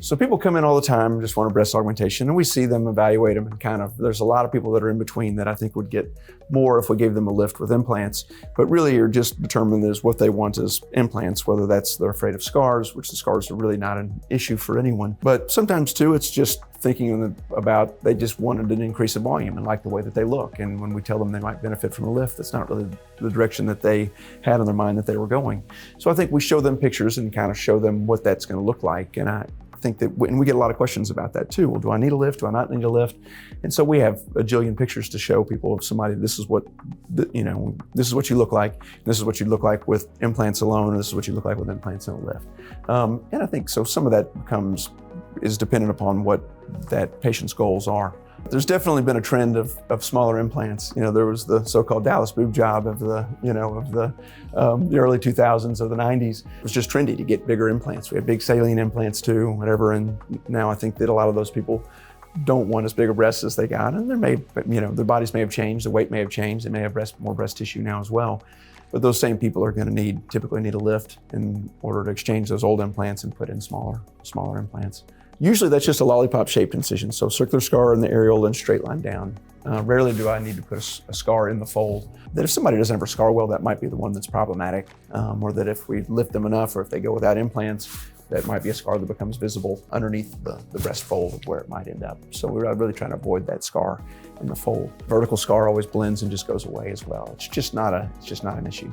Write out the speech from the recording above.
So people come in all the time, just want a breast augmentation, and we see them, evaluate them, and there's a lot of people that are in between that I think would get more if we gave them a lift with implants, but really are just determined as what they want is implants, whether that's they're afraid of scars, which the scars are really not an issue for anyone. But sometimes too, it's just thinking about they just wanted an increase in volume and like the way that they look. And when we tell them they might benefit from a lift, that's not really the direction that they had in their mind that they were going. So I think we show them pictures and kind of show them what that's going to look like. And I think that, and we get a lot of questions about that too. Well, do I need a lift? Do I not need a lift? And so we have a jillion pictures to show people of somebody, this is what, this is what you look like. This is what you look like with implants alone. And this is what you look like with implants and a lift. And I think so some of that is dependent upon what that patient's goals are. There's definitely been a trend of smaller implants. There was the so-called Dallas boob job of the early 2000s or the 90s. It was just trendy to get bigger implants. We had big saline implants too, whatever. And now I think that a lot of those people don't want as big a breasts as they got, and their bodies may have changed, the weight may have changed, they may have more breast tissue now as well. But those same people are going to typically need a lift in order to exchange those old implants and put in smaller implants. Usually that's just a lollipop-shaped incision, so circular scar in the areola and straight line down. Rarely do I need to put a scar in the fold. That if somebody doesn't have a scar well, that might be the one that's problematic, or that if we lift them enough or if they go without implants, that might be a scar that becomes visible underneath the breast fold of where it might end up. So we're really trying to avoid that scar in the fold. Vertical scar always blends and just goes away as well. It's just not an issue.